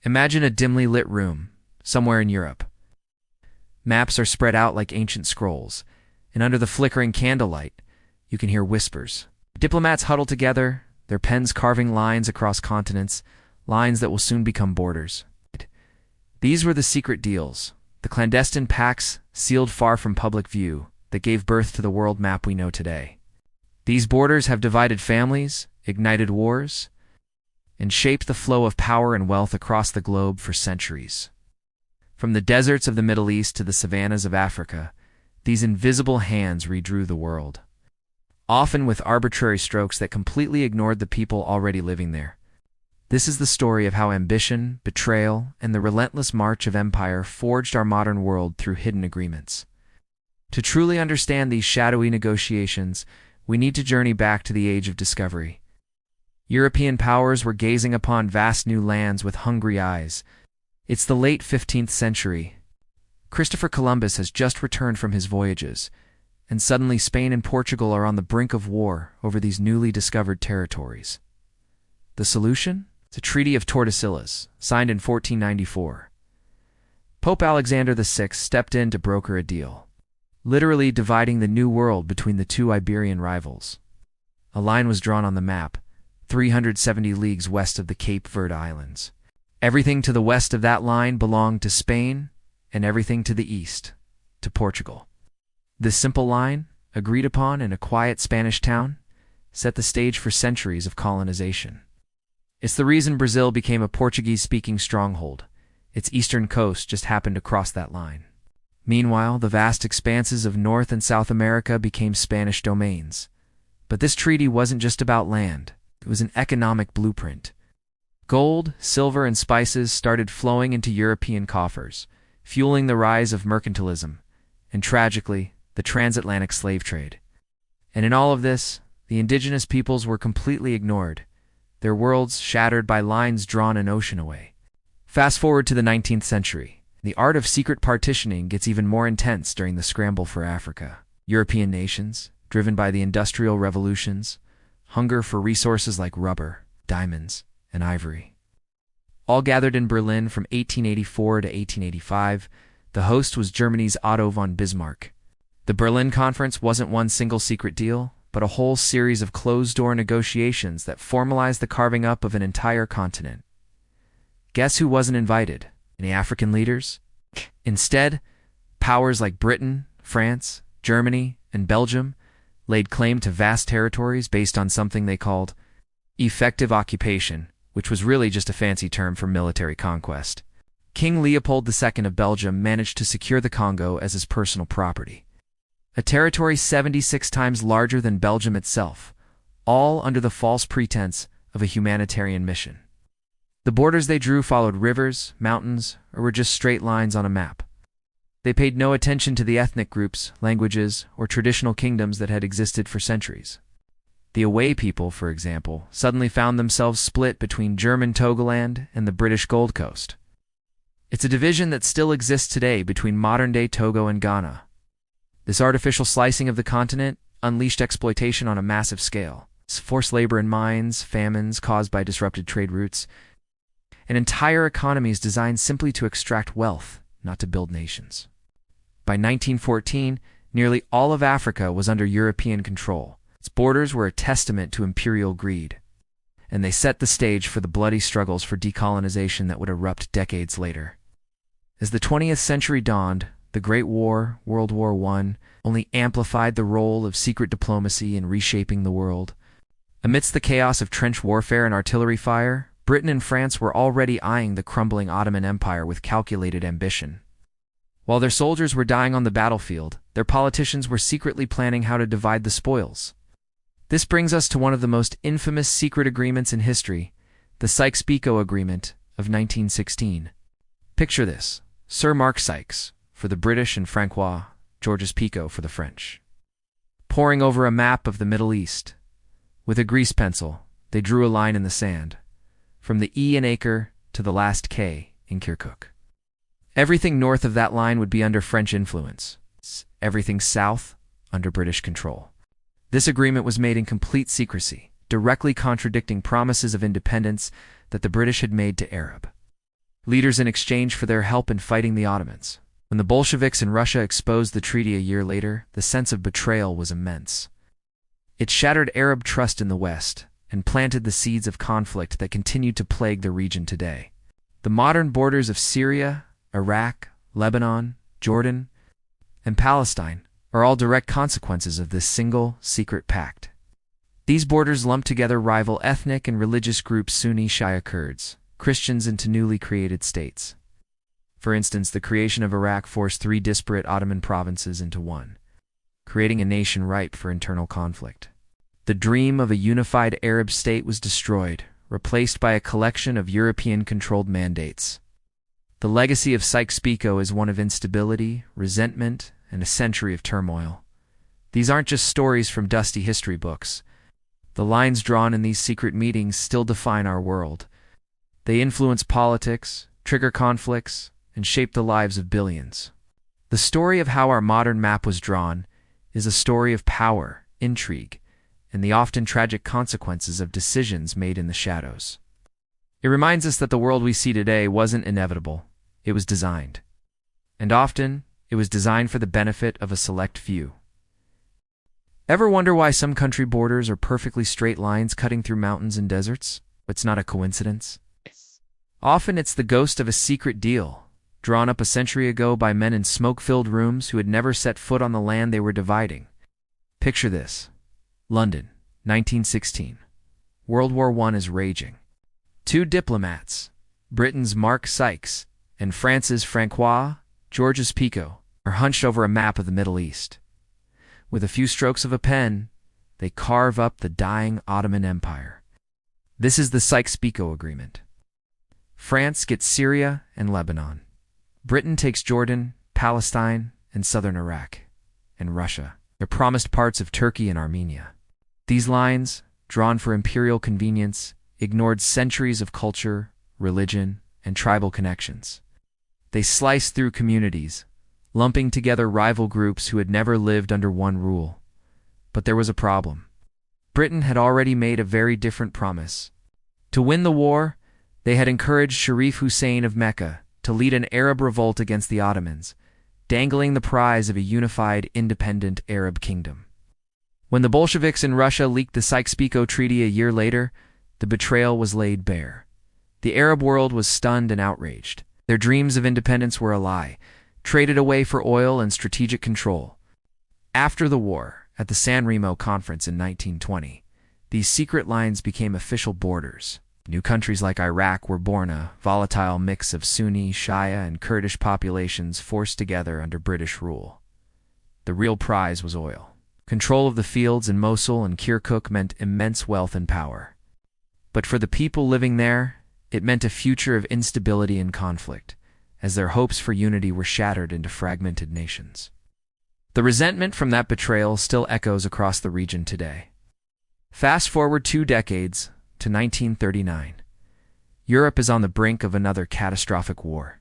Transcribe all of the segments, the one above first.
Imagine a dimly lit room, somewhere in Europe. Maps are spread out like ancient scrolls, and under the flickering candlelight, you can hear whispers. Diplomats huddle together, their pens carving lines across continents, lines that will soon become borders. These were the secret deals, the clandestine pacts sealed far from public view that gave birth to the world map we know today. These borders have divided families, ignited wars, and shaped the flow of power and wealth across the globe for centuries. From the deserts of the Middle East to the savannas of Africa, these invisible hands redrew the world, often with arbitrary strokes that completely ignored the people already living there. This is the story of how ambition, betrayal, and the relentless march of empire forged our modern world through hidden agreements. To truly understand these shadowy negotiations, we need to journey back to the Age of Discovery. European powers were gazing upon vast new lands with hungry eyes. It's the late 15th century. Christopher Columbus has just returned from his voyages, and suddenly Spain and Portugal are on the brink of war over these newly discovered territories. The solution? The Treaty of Tordesillas, signed in 1494. Pope Alexander VI stepped in to broker a deal, literally dividing the New World between the two Iberian rivals. A line was drawn on the map, 370 leagues west of the Cape Verde Islands. Everything to the west of that line belonged to Spain, and everything to the east, to Portugal. This simple line, agreed upon in a quiet Spanish town, set the stage for centuries of colonization. It's the reason Brazil became a Portuguese-speaking stronghold. Its eastern coast just happened to cross that line. Meanwhile, the vast expanses of North and South America became Spanish domains. But this treaty wasn't just about land. It was an economic blueprint. Gold, silver, and spices started flowing into European coffers, fueling the rise of mercantilism, and tragically, the transatlantic slave trade. And in all of this, the indigenous peoples were completely ignored, their worlds shattered by lines drawn an ocean away. Fast forward to the 19th century. The art of secret partitioning gets even more intense during the scramble for Africa. European nations, driven by the industrial revolutions, hunger for resources like rubber, diamonds, and ivory. All gathered in Berlin from 1884 to 1885, the host was Germany's Otto von Bismarck. The Berlin Conference wasn't one single secret deal, but a whole series of closed-door negotiations that formalized the carving up of an entire continent. Guess who wasn't invited? Any African leaders? Instead, powers like Britain, France, Germany, and Belgium laid claim to vast territories based on something they called effective occupation, which was really just a fancy term for military conquest. King Leopold II of Belgium managed to secure the Congo as his personal property, a territory 76 times larger than Belgium itself, all under the false pretense of a humanitarian mission. The borders they drew followed rivers, mountains, or were just straight lines on a map. They paid no attention to the ethnic groups, languages, or traditional kingdoms that had existed for centuries. The Away people, for example, suddenly found themselves split between German Togoland and the British Gold Coast. It's a division that still exists today between modern-day Togo and Ghana. This artificial slicing of the continent unleashed exploitation on a massive scale. Forced labor in mines, famines caused by disrupted trade routes, and entire economies designed simply to extract wealth, not to build nations. By 1914, nearly all of Africa was under European control. Its borders were a testament to imperial greed, and they set the stage for the bloody struggles for decolonization that would erupt decades later. As the 20th century dawned, the Great War, World War I, only amplified the role of secret diplomacy in reshaping the world. Amidst the chaos of trench warfare and artillery fire, Britain and France were already eyeing the crumbling Ottoman Empire with calculated ambition. While their soldiers were dying on the battlefield, their politicians were secretly planning how to divide the spoils. This brings us to one of the most infamous secret agreements in history, the Sykes-Picot Agreement of 1916. Picture this: Sir Mark Sykes, for the British, and Francois Georges Picot for the French, poring over a map of the Middle East. With a grease pencil, they drew a line in the sand, from the E in Acre to the last K in Kirkuk. Everything north of that line would be under French influence, everything south under British control. This agreement was made in complete secrecy, directly contradicting promises of independence that the British had made to Arab leaders in exchange for their help in fighting the Ottomans. When the Bolsheviks in Russia exposed the treaty a year later, the sense of betrayal was immense. It shattered Arab trust in the West and planted the seeds of conflict that continue to plague the region today. The modern borders of Syria, Iraq, Lebanon, Jordan, and Palestine are all direct consequences of this single, secret pact. These borders lump together rival ethnic and religious groups Sunni Shia Kurds, Christians into newly created states. For instance, the creation of Iraq forced 3 disparate Ottoman provinces into one, creating a nation ripe for internal conflict. The dream of a unified Arab state was destroyed, replaced by a collection of European-controlled mandates. The legacy of Sykes-Picot is one of instability, resentment, and a century of turmoil. These aren't just stories from dusty history books. The lines drawn in these secret meetings still define our world. They influence politics, trigger conflicts, and shape the lives of billions. The story of how our modern map was drawn is a story of power, intrigue, and the often tragic consequences of decisions made in the shadows. It reminds us that the world we see today wasn't inevitable, it was designed. And often, it was designed for the benefit of a select few. Ever wonder why some country borders are perfectly straight lines cutting through mountains and deserts? It's not a coincidence. Often it's the ghost of a secret deal, drawn up a century ago by men in smoke-filled rooms who had never set foot on the land they were dividing. Picture this. London, 1916. World War I is raging. 2 diplomats, Britain's Mark Sykes and France's Francois Georges Picot, are hunched over a map of the Middle East. With a few strokes of a pen, they carve up the dying Ottoman Empire. This is the Sykes-Picot Agreement. France gets Syria and Lebanon. Britain takes Jordan, Palestine, and southern Iraq. And Russia. They're promised parts of Turkey and Armenia. These lines, drawn for imperial convenience, ignored centuries of culture, religion, and tribal connections. They sliced through communities, lumping together rival groups who had never lived under one rule. But there was a problem. Britain had already made a very different promise. To win the war, they had encouraged Sharif Hussein of Mecca to lead an Arab revolt against the Ottomans, dangling the prize of a unified, independent Arab kingdom. When the Bolsheviks in Russia leaked the Sykes-Picot Treaty a year later, the betrayal was laid bare. The Arab world was stunned and outraged. Their dreams of independence were a lie, traded away for oil and strategic control. After the war, at the San Remo Conference in 1920, these secret lines became official borders. New countries like Iraq were born, a volatile mix of Sunni, Shia, and Kurdish populations forced together under British rule. The real prize was oil. Control of the fields in Mosul and Kirkuk meant immense wealth and power. But for the people living there, it meant a future of instability and conflict, as their hopes for unity were shattered into fragmented nations. The resentment from that betrayal still echoes across the region today. Fast forward 2 decades to 1939. Europe is on the brink of another catastrophic war.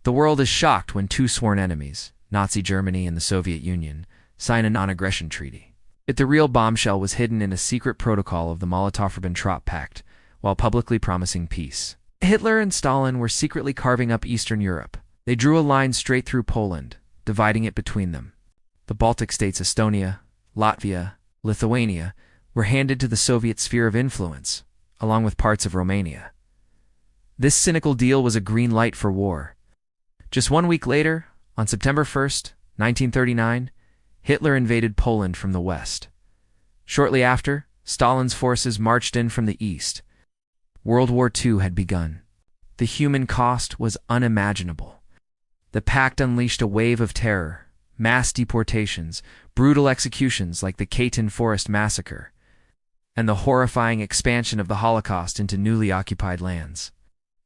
The world is shocked when 2 sworn enemies, Nazi Germany and the Soviet Union, sign a non-aggression treaty. Yet the real bombshell was hidden in a secret protocol of the Molotov-Ribbentrop Pact, while publicly promising peace. Hitler and Stalin were secretly carving up Eastern Europe. They drew a line straight through Poland, dividing it between them. The Baltic states Estonia, Latvia, Lithuania were handed to the Soviet sphere of influence, along with parts of Romania. This cynical deal was a green light for war. Just 1 week later, on September 1st, 1939, Hitler invaded Poland from the west. Shortly after, Stalin's forces marched in from the east. World War II had begun. The human cost was unimaginable. The pact unleashed a wave of terror, mass deportations, brutal executions like the Katyn Forest Massacre, and the horrifying expansion of the Holocaust into newly occupied lands.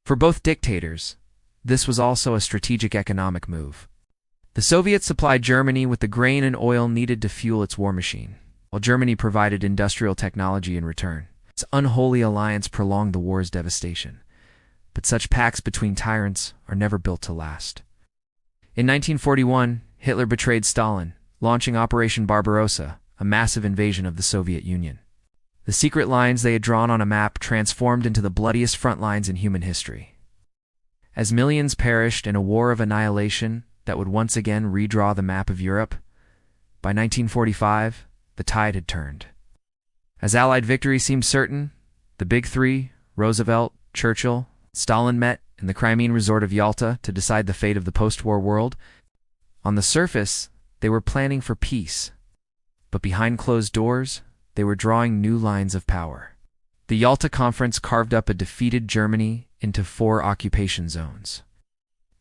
For both dictators, this was also a strategic economic move. The Soviets supplied Germany with the grain and oil needed to fuel its war machine, while Germany provided industrial technology in return. This unholy alliance prolonged the war's devastation. But such pacts between tyrants are never built to last. In 1941, Hitler betrayed Stalin, launching Operation Barbarossa, a massive invasion of the Soviet Union. The secret lines they had drawn on a map transformed into the bloodiest front lines in human history. As millions perished in a war of annihilation that would once again redraw the map of Europe, by 1945, the tide had turned. As Allied victory seemed certain, the Big Three, Roosevelt, Churchill, Stalin met in the Crimean resort of Yalta to decide the fate of the post-war world. On the surface, they were planning for peace, but behind closed doors, they were drawing new lines of power. The Yalta Conference carved up a defeated Germany into 4 occupation zones,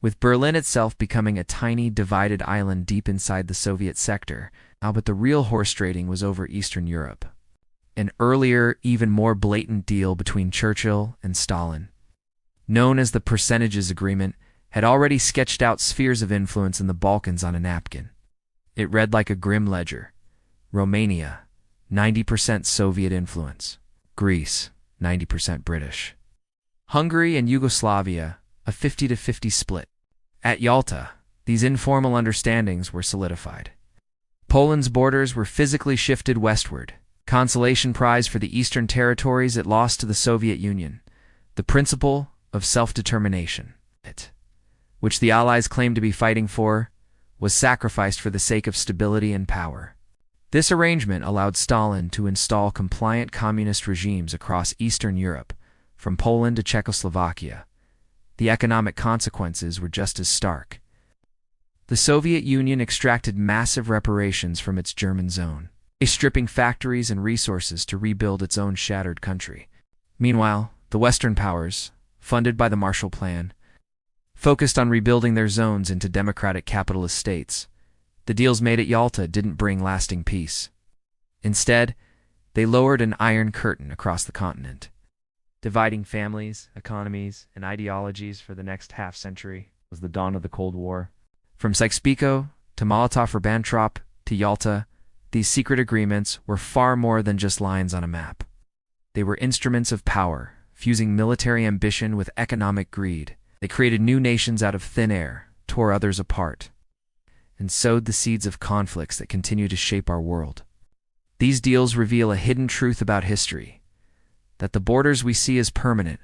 with Berlin itself becoming a tiny, divided island deep inside the Soviet sector. But the real horse trading was over Eastern Europe. An earlier, even more blatant deal between Churchill and Stalin, known as the Percentages Agreement, had already sketched out spheres of influence in the Balkans on a napkin. It read like a grim ledger. Romania, 90% Soviet influence. Greece, 90% British. Hungary and Yugoslavia, a 50-50 split. At Yalta, these informal understandings were solidified. Poland's borders were physically shifted westward, consolation prize for the eastern territories it lost to the Soviet Union, the principle of self-determination, which the Allies claimed to be fighting for, was sacrificed for the sake of stability and power. This arrangement allowed Stalin to install compliant communist regimes across Eastern Europe, from Poland to Czechoslovakia. The economic consequences were just as stark. The Soviet Union extracted massive reparations from its German zone, stripping factories and resources to rebuild its own shattered country. Meanwhile, the Western powers, funded by the Marshall Plan, focused on rebuilding their zones into democratic capitalist states. The deals made at Yalta didn't bring lasting peace. Instead, they lowered an iron curtain across the continent, dividing families, economies, and ideologies for the next half-century. Was the dawn of the Cold War. From Sykes-Picot to Molotov-Ribbentrop to Yalta, these secret agreements were far more than just lines on a map. They were instruments of power, fusing military ambition with economic greed. They created new nations out of thin air, tore others apart, and sowed the seeds of conflicts that continue to shape our world. These deals reveal a hidden truth about history, that the borders we see as permanent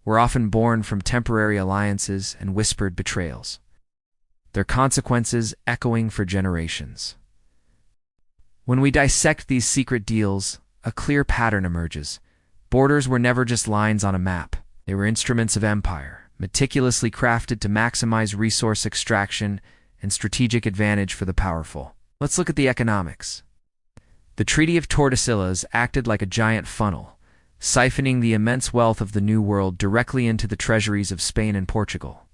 were often born from temporary alliances and whispered betrayals, their consequences echoing for generations. When we dissect these secret deals, a clear pattern emerges. Borders were never just lines on a map. They were instruments of empire, meticulously crafted to maximize resource extraction and strategic advantage for the powerful. Let's look at the economics. The Treaty of Tordesillas acted like a giant funnel, siphoning the immense wealth of the New World directly into the treasuries of Spain and Portugal.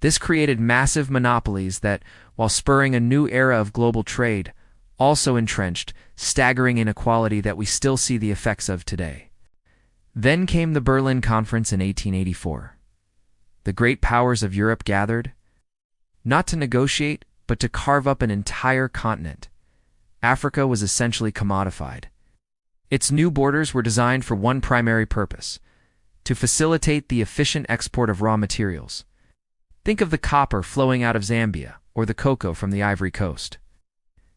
This created massive monopolies that, while spurring a new era of global trade, also entrenched staggering inequality that we still see the effects of today. Then came the Berlin Conference in 1884. The great powers of Europe gathered, not to negotiate, but to carve up an entire continent. Africa was essentially commodified. Its new borders were designed for one primary purpose: to facilitate the efficient export of raw materials. Think of the copper flowing out of Zambia, or the cocoa from the Ivory Coast.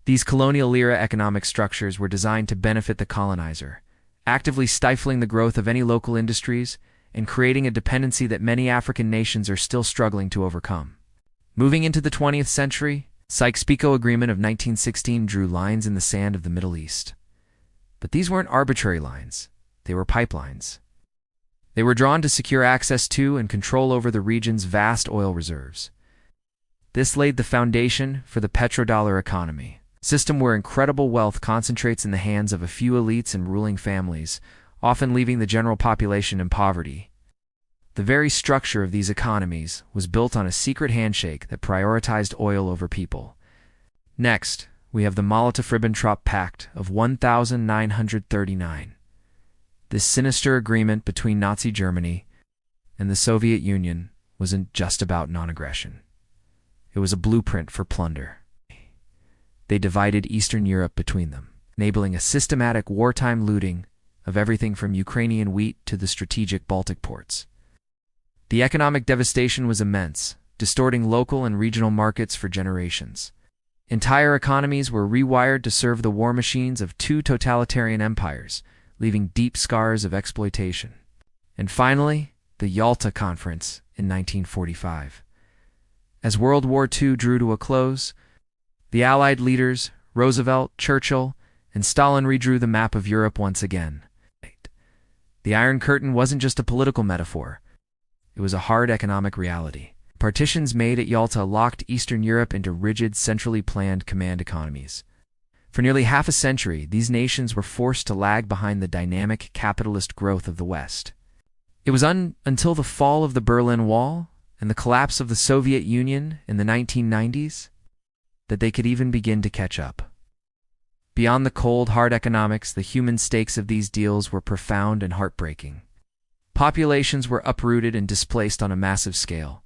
These colonial-era economic structures were designed to benefit the colonizer, actively stifling the growth of any local industries and creating a dependency that many African nations are still struggling to overcome. Moving into the 20th century, Sykes-Picot Agreement of 1916 drew lines in the sand of the Middle East. But these weren't arbitrary lines, they were pipelines. They were drawn to secure access to and control over the region's vast oil reserves. This laid the foundation for the petrodollar economy, a system where incredible wealth concentrates in the hands of a few elites and ruling families, often leaving the general population in poverty. The very structure of these economies was built on a secret handshake that prioritized oil over people. Next, we have the Molotov-Ribbentrop Pact of 1939. This sinister agreement between Nazi Germany and the Soviet Union wasn't just about non-aggression. It was a blueprint for plunder. They divided Eastern Europe between them, enabling a systematic wartime looting of everything from Ukrainian wheat to the strategic Baltic ports. The economic devastation was immense, distorting local and regional markets for generations. Entire economies were rewired to serve the war machines of two totalitarian empires, leaving deep scars of exploitation. And finally, the Yalta Conference in 1945. As World War II drew to a close, the Allied leaders, Roosevelt, Churchill, and Stalin redrew the map of Europe once again. The Iron Curtain wasn't just a political metaphor. It was a hard economic reality. Partitions made at Yalta locked Eastern Europe into rigid, centrally planned command economies. For nearly half a century, these nations were forced to lag behind the dynamic capitalist growth of the West. It was until the fall of the Berlin Wall and the collapse of the Soviet Union in the 1990s that they could even begin to catch up. Beyond the cold, hard economics, the human stakes of these deals were profound and heartbreaking. Populations were uprooted and displaced on a massive scale.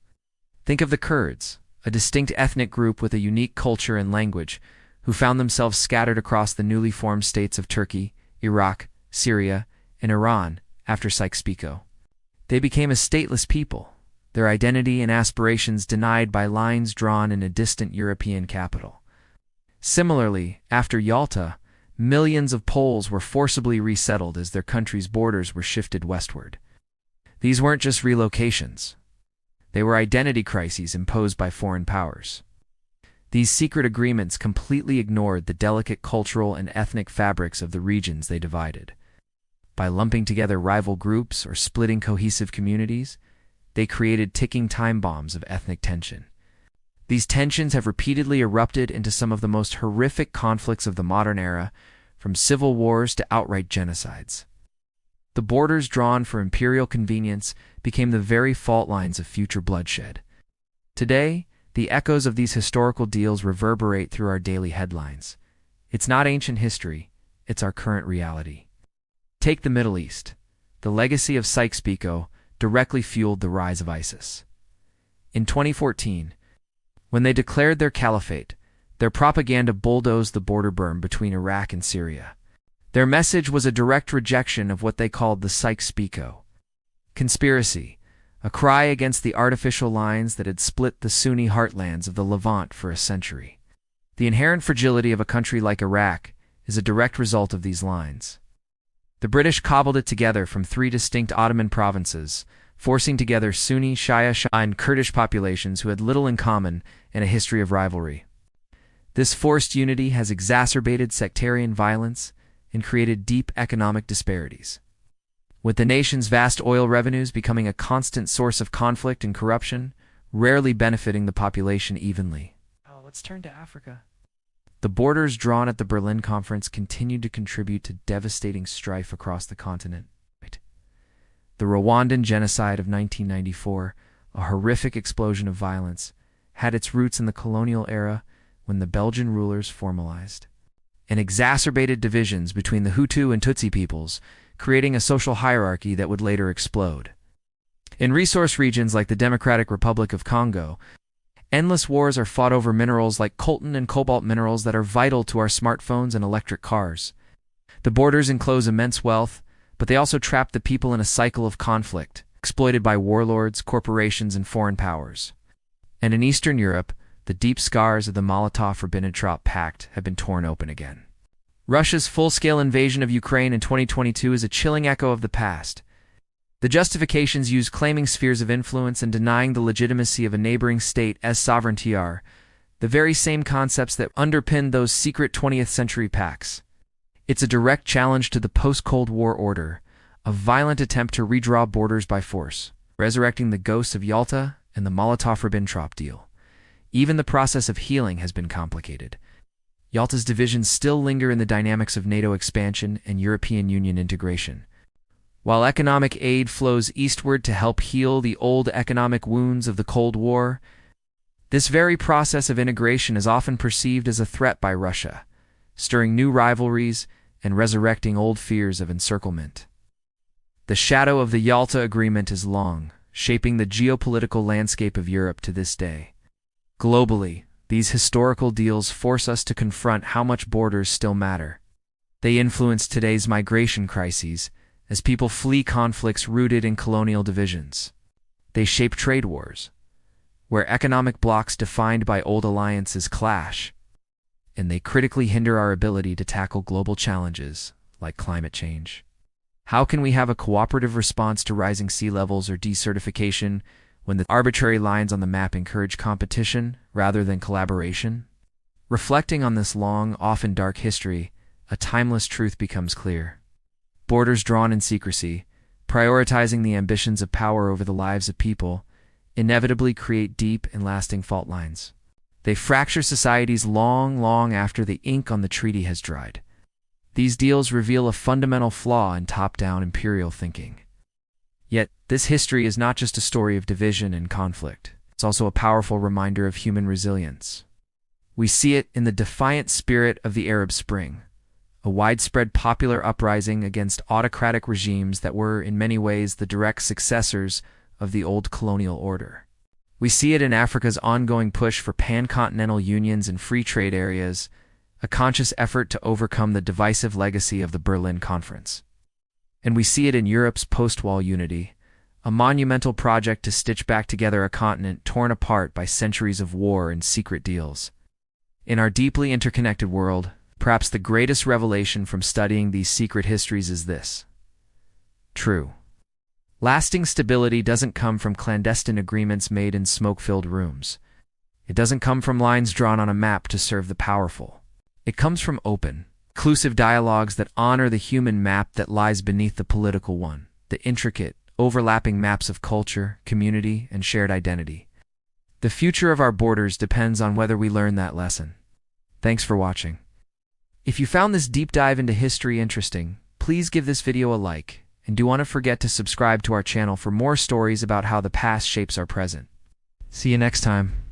Think of the Kurds, a distinct ethnic group with a unique culture and language, who found themselves scattered across the newly formed states of Turkey, Iraq, Syria, and Iran after Sykes-Picot. They became a stateless people, their identity and aspirations denied by lines drawn in a distant European capital. Similarly, after Yalta, millions of Poles were forcibly resettled as their country's borders were shifted westward. These weren't just relocations. They were identity crises imposed by foreign powers. These secret agreements completely ignored the delicate cultural and ethnic fabrics of the regions they divided. By lumping together rival groups or splitting cohesive communities, they created ticking time bombs of ethnic tension. These tensions have repeatedly erupted into some of the most horrific conflicts of the modern era, from civil wars to outright genocides. The borders drawn for imperial convenience became the very fault lines of future bloodshed. Today, the echoes of these historical deals reverberate through our daily headlines. It's not ancient history, it's our current reality. Take the Middle East. The legacy of Sykes-Picot directly fueled the rise of ISIS. In 2014, when they declared their caliphate, their propaganda bulldozed the border berm between Iraq and Syria. Their message was a direct rejection of what they called the Sykes-Picot conspiracy, a cry against the artificial lines that had split the Sunni heartlands of the Levant for a century. The inherent fragility of a country like Iraq is a direct result of these lines. The British cobbled it together from three distinct Ottoman provinces, forcing together Sunni, Shia, and Kurdish populations who had little in common and a history of rivalry. This forced unity has exacerbated sectarian violence and created deep economic disparities. With the nation's vast oil revenues becoming a constant source of conflict and corruption, rarely benefiting the population evenly. Let's turn to Africa. The borders drawn at the Berlin Conference continued to contribute to devastating strife across the continent. The Rwandan genocide of 1994, a horrific explosion of violence, had its roots in the colonial era when the Belgian rulers formalized and exacerbated divisions between the Hutu and Tutsi peoples, creating a social hierarchy that would later explode. In resource regions like the Democratic Republic of Congo, endless wars are fought over minerals like coltan and cobalt minerals that are vital to our smartphones and electric cars. The borders enclose immense wealth, but they also trap the people in a cycle of conflict, exploited by warlords, corporations, and foreign powers. And in Eastern Europe, the deep scars of the Molotov-Ribbentrop Pact have been torn open again. Russia's full-scale invasion of Ukraine in 2022 is a chilling echo of the past. The justifications used claiming spheres of influence and denying the legitimacy of a neighboring state as sovereignty are the very same concepts that underpinned those secret 20th century pacts. It's a direct challenge to the post-Cold War order, a violent attempt to redraw borders by force, resurrecting the ghosts of Yalta and the Molotov-Ribbentrop deal. Even the process of healing has been complicated. Yalta's divisions still linger in the dynamics of NATO expansion and European Union integration. While economic aid flows eastward to help heal the old economic wounds of the Cold War, this very process of integration is often perceived as a threat by Russia, stirring new rivalries and resurrecting old fears of encirclement. The shadow of the Yalta Agreement is long, shaping the geopolitical landscape of Europe to this day. Globally, these historical deals force us to confront how much borders still matter. They influence today's migration crises as people flee conflicts rooted in colonial divisions. They shape trade wars, where economic blocs defined by old alliances clash, and they critically hinder our ability to tackle global challenges like climate change. How can we have a cooperative response to rising sea levels or desertification when the arbitrary lines on the map encourage competition rather than collaboration? Reflecting on this long, often dark history, a timeless truth becomes clear. Borders drawn in secrecy, prioritizing the ambitions of power over the lives of people, inevitably create deep and lasting fault lines. They fracture societies long after the ink on the treaty has dried. These deals reveal a fundamental flaw in top-down imperial thinking. Yet, this history is not just a story of division and conflict. It's also a powerful reminder of human resilience. We see it in the defiant spirit of the Arab Spring, a widespread popular uprising against autocratic regimes that were, in many ways, the direct successors of the old colonial order. We see it in Africa's ongoing push for pan-continental unions and free trade areas, a conscious effort to overcome the divisive legacy of the Berlin Conference. And we see it in Europe's post-war unity, a monumental project to stitch back together a continent torn apart by centuries of war and secret deals. In our deeply interconnected world, perhaps the greatest revelation from studying these secret histories is this: true. Lasting stability doesn't come from clandestine agreements made in smoke-filled rooms. It doesn't come from lines drawn on a map to serve the powerful. It comes from open, inclusive dialogues that honor the human map that lies beneath the political one, the intricate, overlapping maps of culture, community, and shared identity. The future of our borders depends on whether we learn that lesson. Thanks for watching. If you found this deep dive into history interesting, please give this video a like, and do not forget to subscribe to our channel for more stories about how the past shapes our present. See you next time.